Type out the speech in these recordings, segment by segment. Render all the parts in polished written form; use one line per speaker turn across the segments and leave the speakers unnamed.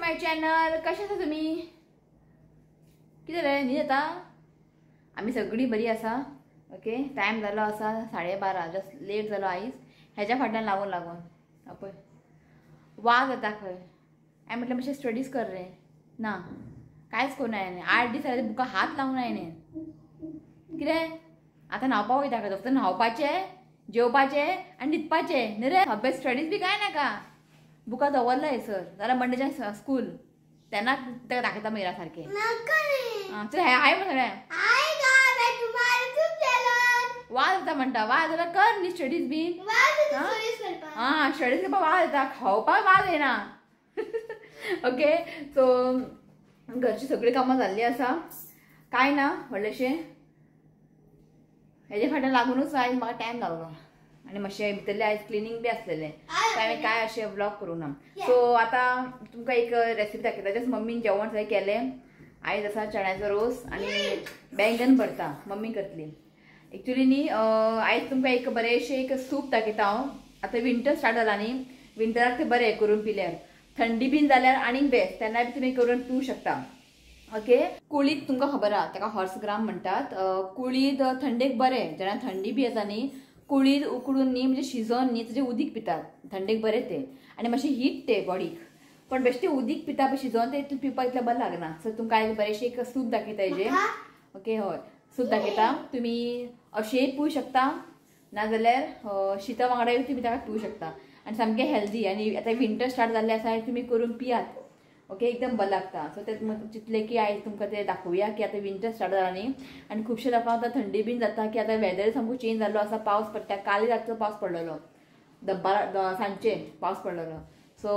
My channel. कशे आसा तुम्ही? कितें रे न्ही जाता? आमी सगळी बरी आसा. ओके, टायम जालो आसा 12:30. जस्ट लेट जालो आयज हेच्या फाटल्यान लागून पळय वाज येता खंय. हांवें म्हटलें मातशें स्टडीज कर रे. ना कांयच करूना हांवें. 8 दीस जाले बुकां हात लावूंक हांवें. कितें आतां न्हांवपाक वयता खंय? फक्त न्हांवपाचें, जेवपाचें आनी न्हिदपाचें न्ही रे. अभ्यास स्टडीज बी कांय नाका. बुकां दवरला हयसर. जाल्यार मंडेच्यान स्कूल तेन्ना तेका दाखयता मागीर सारकें. चल हाय म्हण सगळ्या. वाज येता म्हणटा. वाज जाल्यार कर न्ही स्टडीज बी. स्टडीज करपाक वाज येता, खावपाक वाज येना. ओके, सो घरची सगळी कामां जाल्ली आसा. कांय ना व्हडलेशें. हेजे फाटल्यान लागूनच आयज म्हाका टायम लागलो आनी मातशें भितरलें आयज क्लिनींग बी आसलेलें. हांवें काय अशें व्लॉग करूं ना. सो आतां तुमकां एक रेसिपी दाखयता. जस्ट मम्मीन जेवण सगळें केलें. आयज आसा चण्याचो रोस आनी बैंगन भरता मम्मी करतली. एक्चुअली न्ही आयज तुमकां एक बरेंशें एक सूप दाखयता हांव. आतां विंटर स्टार्ट जाला न्ही. विंटराक ते बरें करून पिल्यार. थंडी बीन जाल्यार आनीक बेस्ट. तेन्ना बी तुमी करून पिवूं शकता. ओके, कुळीद तुमकां खबर आहा ताका हॉर्स ग्राम म्हणटात. कुळीद थंडेक बरें. जेन्ना थंडी बी येता न्ही कुळीद उकडून न्ही म्हणजे शिजोवन न्ही तेजें उदीक पितात. थंडेक बरें तें आनी मातशें हीट तें बॉडीक. पण बेश्टें उदीक पिता पळय शिजोवन तें पिवपाक इतलें बरें लागना. सो तुमकां आयज बरेंशें एक सूप दाखयता हेजें. ओके, हय सूप दाखयता. तुमी अशेंय पिवूं शकता नाजाल्यार शिता वांगडाय तुमी ताका पिवूं शकता. आनी सामकें हेल्दी. आनी आतां विंटर स्टार्ट जाल्लें आसा तुमी करून पियात. ओके, एकदम बरें लागता. सो तें चिंतलें की आयज तुमकां तें दाखोवया की आतां विंटर स्टार्ट जाला न्ही आनी खुबशे लोकांक आतां थंडी बीन जाता की आतां वेदर सामको चेंज जाल्लो आसा. पावस पडटा. काल रातचो पावस पडलेलो. सांजचे पावस पडलेलो. सो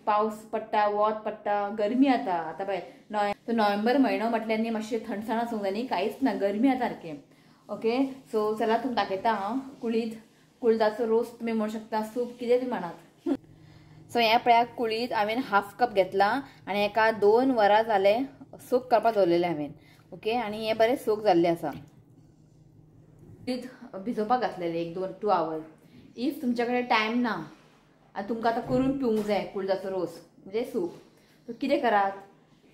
पावस पडटा, वत पडटा, गरमी जाता. आतां पळय नोव्हेंबर म्हयनो म्हटल्यार न्ही मातशें थंडसाण आसूंक जाय न्ही. कांयच ना, गरमी जाता सारकें. ओके, सो चला तुमकां दाखयता हांव कुळिदाचो रोस तुमी म्हणूं शकता, सूप कितें बी म्हणात. सो हें पळयात कुळीद हांवें हाफ कप घेतला आनी हेका 2 वरां जाले सोक करपाक दवरलेलें हांवें. ओके, आनी हें बरें सोक जाल्लें आसा. कुळीद भिजोवपाक घातलेलें 1-2 आवर्स. इफ तुमच्या कडेन टायम ना आनी तुमकां आतां करून पिवूंक जाय कुळिदाचो रोस म्हणजे सूप, सो कितें करात?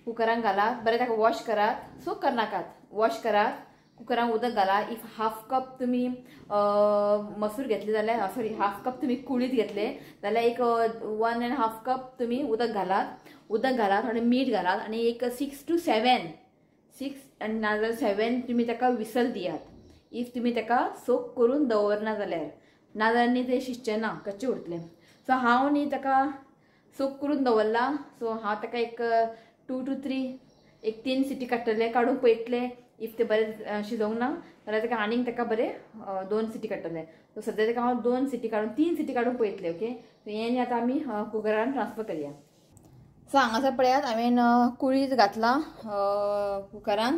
कुकरान घालात, बरें ताका वॉश करात. सोक करनाकात, वॉश करात. कुकरान उदक घाला. इफ हाफ कप तुमी मसूर घेतले जाल्यार हाफ कप तुमी कुळीद घेतले जाल्यार एक 1.5 कप तुमी उदक घालात. थोडें मीठ घालात आनी एक 6 to 7 आनी नाजाल्यार 7 तुमी ताका विसल दियात. इफ तुमी ताका सोक करून दवरना जाल्यार न्ही तें शिजचें ना, कच्चें उरतलें. सो हांव न्ही ताका सोक करून दवरला. सो हांव ताका एक 2 to 3 सिटी काडटलें, काडून पळयतलें. इफ तें बरें शिजोवंक ना जाल्यार ताका आनीक ताका बरें 2 सिटी काडटलें. सो सद्या ताका हांव 2 सिटी काडून 3 सिटी काडून पळयतलें. ओके, सो हें न्ही आतां आमी कुकरान ट्रान्सफर करया. सो हांगासर पळयात हांवें कुळीद घातला कुकरान.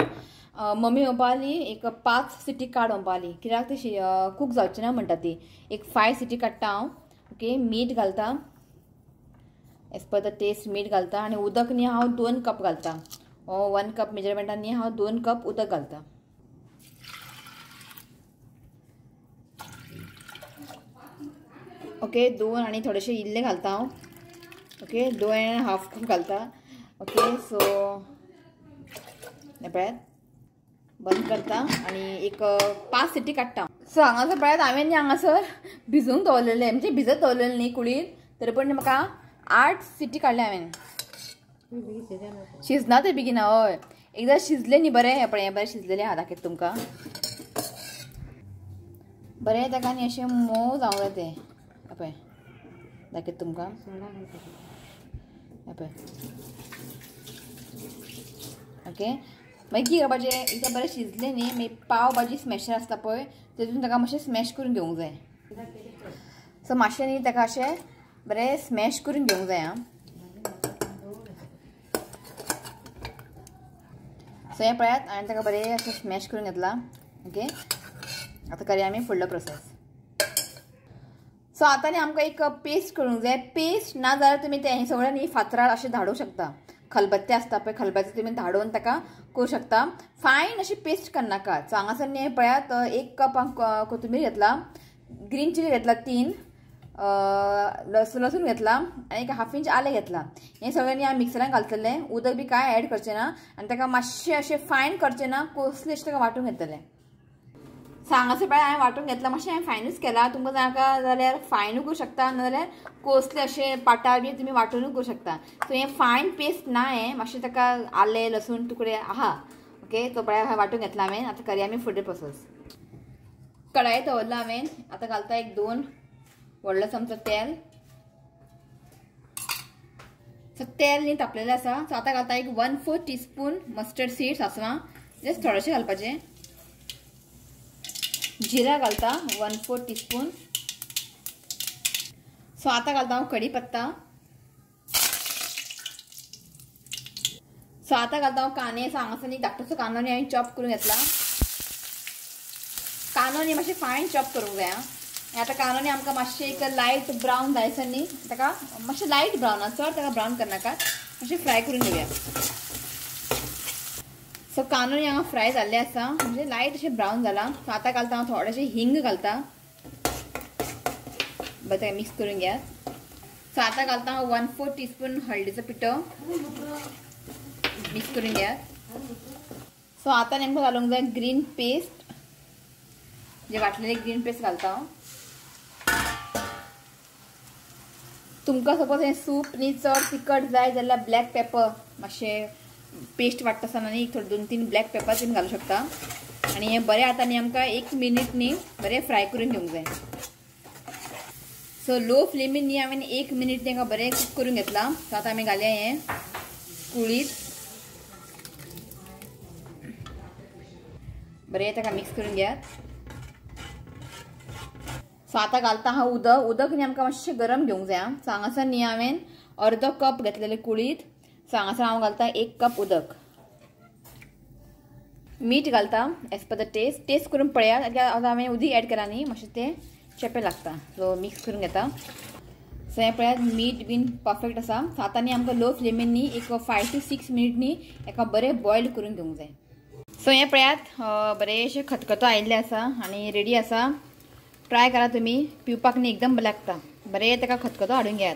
मम्मी म्हणपाली एक 5 सिटी काड म्हणपाली, कित्याक ती कूक जावची ना म्हणटा ती. एक 5 सिटी काडटा हांव. ओके, मीठ घालता एज पर द टेस्ट. मीठ घालता आनी उदक न्ही हांव 2 कप घालता. 1 कप मेजरमेंटान न्ही हांव 2 कप उदक घालता. ओके, 2 आनी थोडेशें इल्लें घालता हांव. ओके, 2.5 कप घालता. ओके, सो पळयात बंद करता आनी एक 5 सिटी काडटा. सो हांगासर पळयात हांवें न्ही हांगासर भिजूंक दवरलेलें म्हणजे भिजत दवरलेलें न्ही कुळीद. तरी पण म्हाका 8 सिटी काडले हांवें. शिजना तें बेगिना. हय, एकदां शिजलें न्ही बरें. हें पळय हें बरें शिजलेलें आहा. दाखयता तुमकां बरें. ताका न्ही अशें मोव जावंक जाय तें. पळय दाखयता तुमकां. पळय ओके, मागीर कितें करपाचें? एकदां बरें शिजलें न्ही मागीर पाव भाजी स्मॅशर आसता पळय तेतून ताका मातशें स्मॅश करून घेवंक जाय. सो मातशें न्ही ताका अशें बरें स्मॅश करून घेवंक जाय. सो हें पळयात हांवें ताका बरें अशें स्मॅश करून घेतला. ओके, आतां करया आमी फुडलो प्रोसेस. सो आतां न्ही आमकां एक पेस्ट करूंक जाय. पेस्ट ना जाल्यार तुमी तें सगळें न्ही फातरार अशें धाडूंक शकता. खलबत्ते आसता पळय, खलबत्ते तुमी धाडून ताका करूं शकता. फायन अशी पेस्ट करनाकात. सो हांगासर न्ही पळयात 1 कप कोथंबीर घेतला. ग्रीन चिली घेतला 3. लसूण घेतला आणि 1/2 इंच आले घेतला. हे सगळ्यांनी हांवें मिक्सरान घालतले. उदक बी काय ऍड करचे ना आणि ताका मातशें अशें फायन करचे ना, कोसले अशें ताका वांटून घेतले. सांगाचे पळय हांवें वांटून घेतला, मातशें हांवें फायनूच केला. तुमकां नाका जाल्यार फायनूय करूं शकता, नाजाल्यार कोसले अशें पाटार बी तुमी वांटूनय करूं शकता. सो हें फायन पेस्ट ना, हें मातशें ताका आले लसूण तुकडे आहा. ओके, तो पळय हांवें वांटून घेतला हांवें. आतां करया आमी फुडले प्रोसेस. कढाई दवरला हांवें. आतां घालता 1-2 व्हडलो चमचो तेल. सो तेल न्ही तापलेलें आसा. सो आतां घालता 1/4 टीस्पून मस्टर्ड सीड्स सासवां, जस्ट थोडेशें घालपाचें. जिरा घालता 1/4 टीस्पून. सो आतां घालता हांव कढीपत्ता. सो आतां घालता हांव कांदे. सो हांगासर न्ही धाकटोसो कांदो न्ही हांवें चॉप करून घेतला. कांदो न्ही मातशें फायन चॉप करूंक जाय. आतां कांदो न्ही आमकां मातशें एक लायट ब्रावन जायसर न्ही, ताका मातशें लायट ब्रावन, चड ताका ब्रावन करनाका, मातशें फ्राय करून घेवया. सो कांदो न्ही हांगा फ्राय जाल्ले आसा, म्हणजे लायट अशें ब्रावन जाला. सो आतां घालता हांव थोडेशें हिंग घालता. बरें ताका मिक्स करून घेया. सो आतां घालता हांव 1/4 टीस्पून हळदीचो पिठो, मिक्स करून घेया. सो आतां नेमकं घालूंक जाय ग्रीन पेस्ट, जे वाटलेले ग्रीन पेस्ट घालता हांव. तुमकां सपोज हें सूप न्ही चड तिखट जाय जाल्यार ब्लॅक पेपर मातशें पेस्ट वाटता आसतना न्ही 2-3 ब्लॅक पेपर तुम्ही घालू शकता. आणि हे बरें आतां न्ही आमकां 1 मिनिट न्ही बरें फ्राय करून घेवंक जाय. सो लो फ्लेमीन न्ही हांवें 1 मिनिट ताका बरें कुक करून घेतला. सो आतां आमी घालया हें कुळीद, बरें ताका मिक्स करून घेयात. सो आतां घालता हांव उदक. उदक न्ही आमकां मातशें गरम घेवंक जाय. सो हांगासर न्ही हांवें अर्दो कप घेतलेले कुळीद. सो हांगासर हांव घालता 1 कप उदक. मीठ घालता as per the test. Test करून पळयात. आतां हांवें उदीक ऍड केला न्ही मातशें तें चेपें लागता. सो मिक्स करून घेता. सो हें पळयात मीठ बीन परफेक्ट आसा. सो आतां न्ही आमकां लो फ्लेमीन न्ही एक 5 to 6 मिनिट न्ही एका बरें बॉयल करून घेवंक जाय. सो हें पळयात बरेंशें खतखतो आयिल्लें आसा आनी रेडी आसा. ट्राय करा तुमी. पिवपाक न्ही एकदम बरें लागता. बरें ताका खतखतो हाडून घेयात.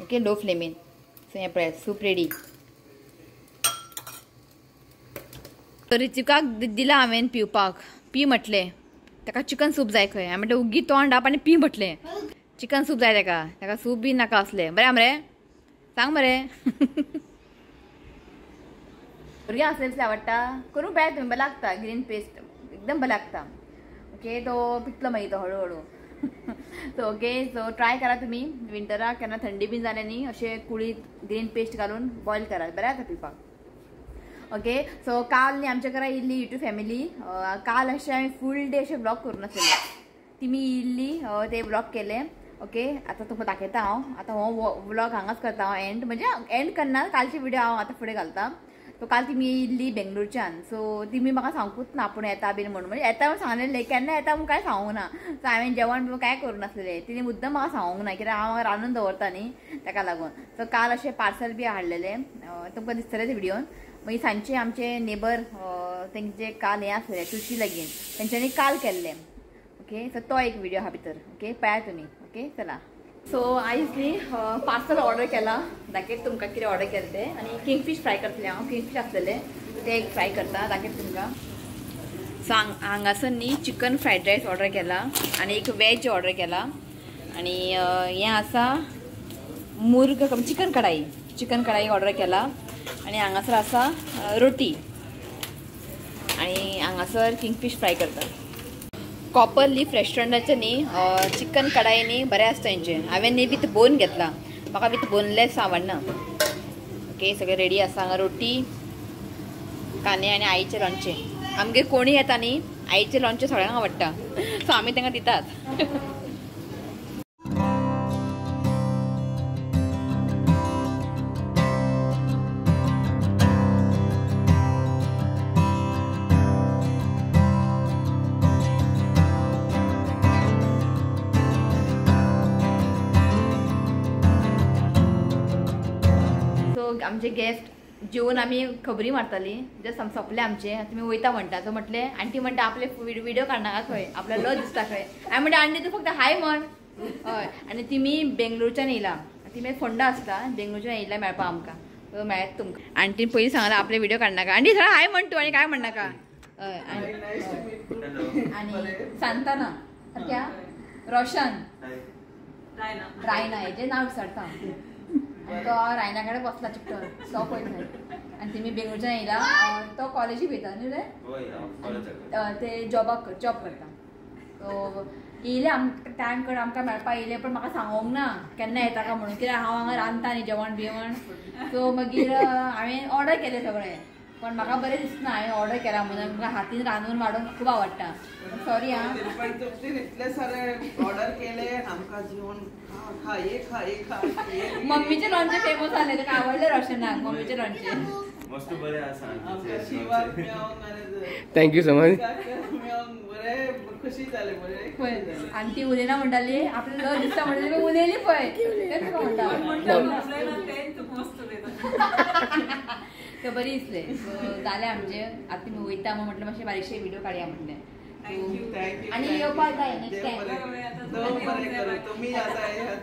ओके, लो फ्लेमीन. सो हें पळयात सूप रेडी. रितिकाक दिला हांवें पिवपाक. पी म्हटलें. ताका चिकन सूप जाय खंय. हांवें म्हणलें उगी तोंड आप आनी पी म्हटलें. चिकन सूप जाय ताका सूप बी नाका असलें. बरें मरे सांग मरे. भुरग्यां असलें दिसलें आवडटा. करूं पळयात तुमी, बरें लागता. ग्रीन पेस्ट एकदम बरें लागता. ओके, तो पितलो मागीर तो हळू. सो ओके, सो ट्राय करा तुमी. विंटराक केन्ना थंडी बीन जालें न्ही अशें कुळीद ग्रीन पेस्ट घालून बॉयल करा. बरें जाता पिवपाक. ओके, सो काल न्ही आमच्या घरा येयल्ली युट्यूब फॅमिली. काल अशें हांवें फूल डे अशें ब्लॉग करूं नासलें. तिमी येयल्ली ते ब्लॉग केले. ओके, आतां तुमकां दाखयता हांव. आतां हो ब्लॉग हांगाच करता हांव एंड. म्हणजे एंड करना, कालचे व्हिडिओ हांव आतां फुडें घालता. सो काल तिमी येयल्ली बेंगलोरच्यान. सो तिमी म्हाका सांगूच ना आपूण येता बीन म्हणून. म्हणजे येता म्हूण सांगलेलें, केन्ना येता म्हूण कांय सांगूंक ना. सो हांवें जेवण बी कांय करूं नासलेलें. तिणी मुद्दम म्हाका सांगूंक ना, कित्याक हांव रांदून दवरता न्ही ताका लागून. सो काल अशें पार्सल बी हाडलेलें, तुमकां दिसतलें ते व्हिडिओन. मागीर सांजचे आमचे नेबर तेंचे काल हें आसलें तुळशी लगीन, तेंच्यांनी काल केल्लें. ओके, सो तो एक व्हिडिओ आहा भितर. ओके, पळयात तुमी. ओके, चला. सो आयज न्ही पार्सल ऑर्डर केला. दाखयत तुमकां कितें ऑर्डर केलें तें. आनी किंगफीश फ्राय करतलें हांव. किंगफीश आसलेलें तें एक फ्राय करता. दाखयत तुमकां. सो हांगासर न्ही चिकन फ्रायड रायस ऑर्डर केला आनी एक वेज ऑर्डर केला. आनी हें आसा मुर्ग चिकन कढाई ऑर्डर केला. आणि हांगासर आसा रोटी आणि हांगासर किंगफीश फ्राय करतात. कॉपर लीफ रेस्टॉरंटाचे न्ही चिकन कढाई न्ही बरें आसता तेंचे. हांवें न्ही विथ बोन घेतला. म्हाका विथ बोनलेस आवडना. ओके, सगळें रेडी आसा. हांगा रोटी, कांदे आनी आईचें लोणचें. आमगे कोणी येता न्ही आईचें लोणचें सगळ्यांक आवडटा. सो आमी तांकां दितात. आमचे गेस्ट जेवून आमी खबरी मारताली. जस्ट सोंपले आमचे. तुमी वयता म्हणटा. तो म्हटले आंटी म्हणटा आपले व्हिडिओ काडनाका खंय, आपलो लज दिसता खंय. हांवें म्हणटा आंटी तूं फक्त हाय म्हण. हय आनी तिमी बेंगलोरच्यान येयला तिमी फोंडा आसता बेंगलोरच्यान येयला मेळपा आमकां सो मेळत तुमकां आनी तिने पयलीं सांगला आपले व्हिडिओ काडनाका आनी थोडा हाय म्हण तूं आनी काय म्हणनाका हय आनी सांताना क्या रोशन रायना हेजें नांव विसरता आनी तो रायना कडेन बसला चिकटोन तो पळयता आनी तिमी बेंगलोरच्यान येयला तो कॉलेजीक वयता न्ही रे ते जॉब करता सो येयले टायम करून आमकां मेळपा येयले पण म्हाका सांगोंक ना केन्ना येता काय म्हणून कित्याक हांव हांगा रांदता न्ही जेवण बिवण सो मागीर हांवें ऑर्डर केलें सगळें पण म्हाका बरें दिसना हांवें ऑर्डर केला म्हणून म्हाका हातीन रांदून वाडून खूब आवडटा सॉरी हां
इतले सारे ऑर्डर केले आमकां जेवण खा
मम्मीचे लोणचे फेमस जाले ताका आवडले रोशनाक मम्मीचे लोणचे
मस्त बरें आसा
थँक्यू सो मच
खुशी जाले बरें
आनी ती उलयना म्हणटाली आपल्याला लज दिसता म्हणटाली उलयली पळय तें तुका म्हणटा ते बरी दिसले जाले आमचे आतां तुमी वयता म्हटलें मातशें बारीकशे व्हिडिओ काडया म्हटलें आनी येवपाक जाय नेक्स्ट टायम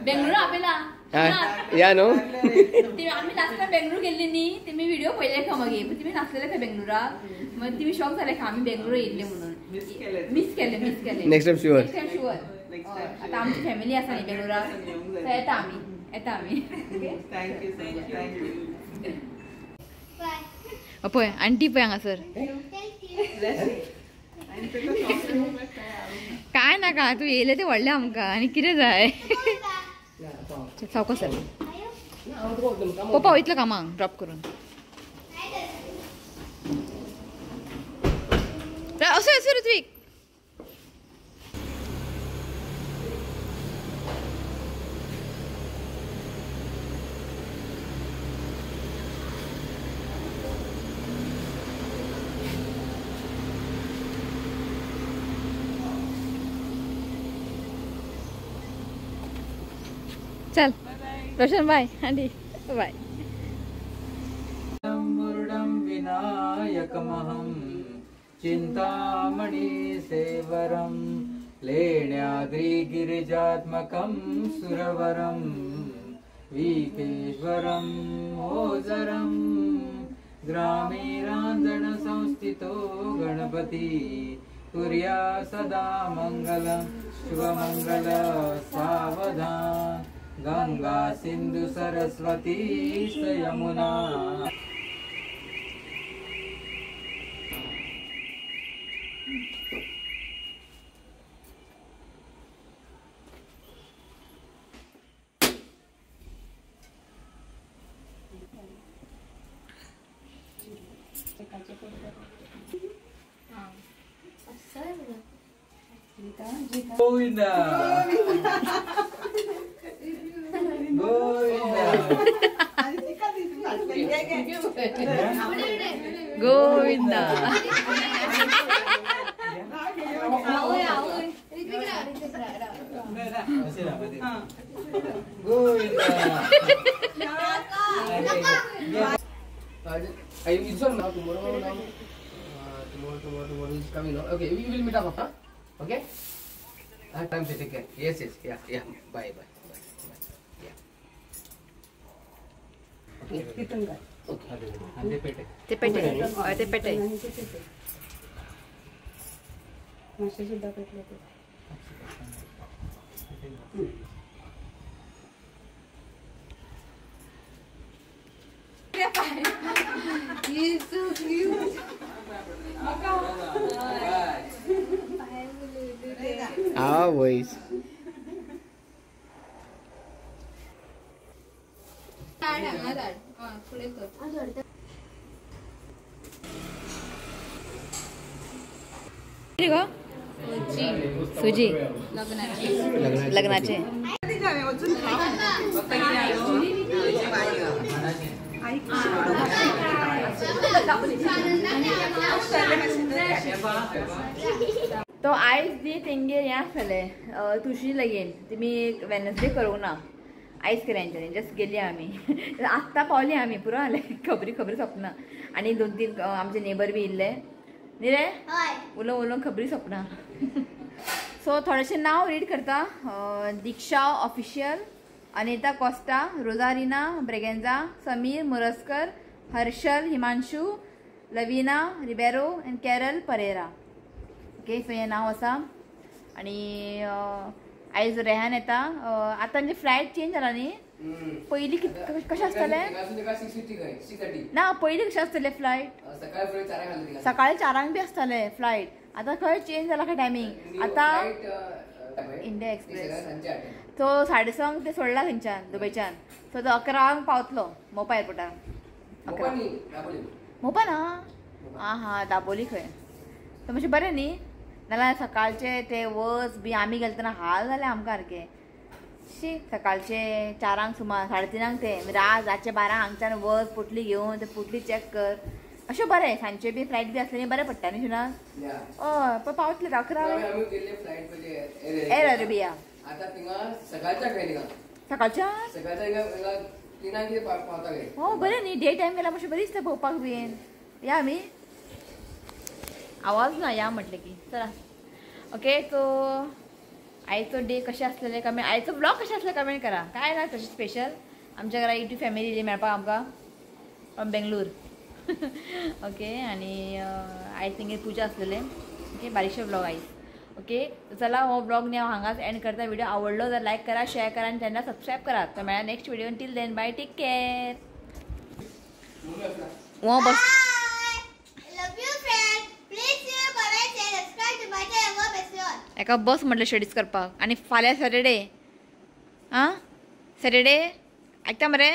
बेंगळूर आपयला
या न्हू
आमी लास्ट टायम बेंगळूर गेल्ली न्ही तेमी व्हिडिओ पळयले खा मागीर तुमी नासलेले खंय बेंगळुराक मागीर तुमी शॉक जाले खा आमी बेंगळूर येयल्ले म्हणून मिस केले
नेक्स्ट टाइम शुअर
आतां आमची फॅमिली आसा न्ही बेंगळुराक येता आमी पळय आंटी पळय हांगासर काय नाका तूं येयले ते व्हडले आमकां आनी कितें जाय सावकास पप्पा वयतलो कामाक ड्रॉप करून असो ऋत्विक चल रोशन बाय आंटी बाय
विनायकमहं चिन्तामणि सेवरं लेण्याद्रिगिरिजात्मकं सुरवरं वीकेश्वरं ओजरं ग्रामीराञ्जन संस्थितो गणपति कुर्या सदा मङ्गलं शुभमङ्गल सावधान Ganga Sindhu Saraswati Yamuna Govinda
Govinda
Tomorrow is coming. Okay, we will meet up. Huh? Okay. Time to take care. Yes. Yeah. Bye. Yeah. Okay.
ते पेटे He's so cute.
Always.
सुजी लग्नाचे तो आयज न्ही तेंगेर हें आसलें तुळशी लगीन तुमी वेनसडे करूंक ना आयज केलें तेंच्यांनी जस्ट गेली आमी आत्तां पावली आमी पुरो जालें खबरी सोंपना आनी 2-3 आमचे नेबर बी येयल्ले न्ही रे उलोवन खबरी सोंपना सो थोडेसे नाव रीड करता. Diksha official, Anita Costa, Rosarina Braganza, Samir Muraskar, Harshal Himanshu, Lavina Ribeiro and Carol Pereira. Okay, so हे नाव आसा. आणि आयज रेहान येता. आतां म्हणजे फ्लायट चेंज जाला न्ही. पयलीं कशें आसताले ना, पयलीं कशें आसताले फ्लायट सकाळी 4 बी आसताले फ्लायट. आतां खंय चेंज जाला काय टायमींग. आतां इंडिया एक्सप्रेस तो 6:30 ते सोडला थंयच्यान दुबयच्यान. सो तो 11 पावतलो मोपा एअरपोर्टार. 11 मोपा ना. हा दाबोली खंय. तो मातशें बरें न्ही. नाल्यार सकाळचे ते वस बी आमी गेले तेन्ना हाल जाले आमकां सारके. शी सकाळचे 4 सुमार 3:30 ते रातचे 12 हांगच्यान वस पोटली घेवन ते पोटली चॅक कर. अशें बरें. सांजचे बी फ्लायट बी आसले बरें पडटा न्ही शुना. हय पण पावतले 11 एअर अरेबिया. सकाळच्या हो बरें न्ही. डे टायम गेल्यार मातशें बरी दिसता पळोवपाक बीन. या आमी आवाज ना या म्हटलें की. चला ओके. सो आयचो डे कशें आसलेलें कमेंट, आयचो ब्लॉग कशें आसलें कमेंट करा. काय ना तशें स्पेशल. आमच्या घरा युट्यूब फॅमिली येयली मेळपाक आमकां फ्रॉम बेंगलोर. ओके. आनी आयज तेंगे पुजा आसलेलें. ओके, बारीकशें ब्लॉग आयज. ओके, चला हो ब्लॉग न्ही हांव हांगाच एंड करता. व्हिडिओ आवडलो जाल्यार लायक करा, शेअर करा आनी चॅनल सबस्क्राईब करा. तर मेळ्या next video. Till then bye, take care. हो बस एका बस म्हटलं स्टडीज करपाक. आनी फाल्यां सॅटर्डे. सॅटर्डे आयकता मरे.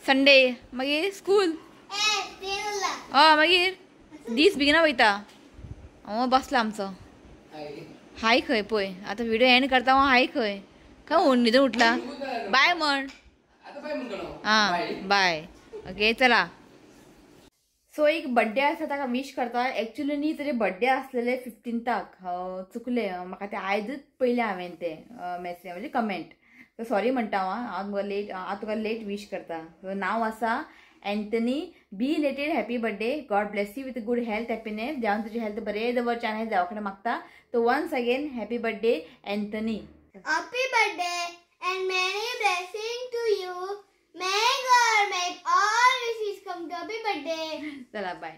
संडे मागीर स्कूल. मागीर दीस बेगिना वयता. बसला आमचो. हाय खंय पळय. आतां व्हिडिओ एंड करता हांव. हाय खंय काय न्हिदून उठला. बाय म्हण. बाय. ओके चला. सो एक बड्डे आसा ताका विश करता. एक्चुअली न्ही तेजे बड्डे आसलेले 15 चुकले म्हाका ते आयजूच पयले हांवें ते मॅसेज म्हणजे कमेंट. सो सॉरी म्हणटा हांव तुका लेट विश करता. सो नाव आसा Anthony. Be related happy birthday. God bless you with good health happiness. देवान तुजी हेल्थ बरें दवरचें हांव देवा कडेन मागता. तो once again happy birthday Anthony.
Happy birthday and many blessings to you. May God make all wishes come to happy birthday.
चला बाय.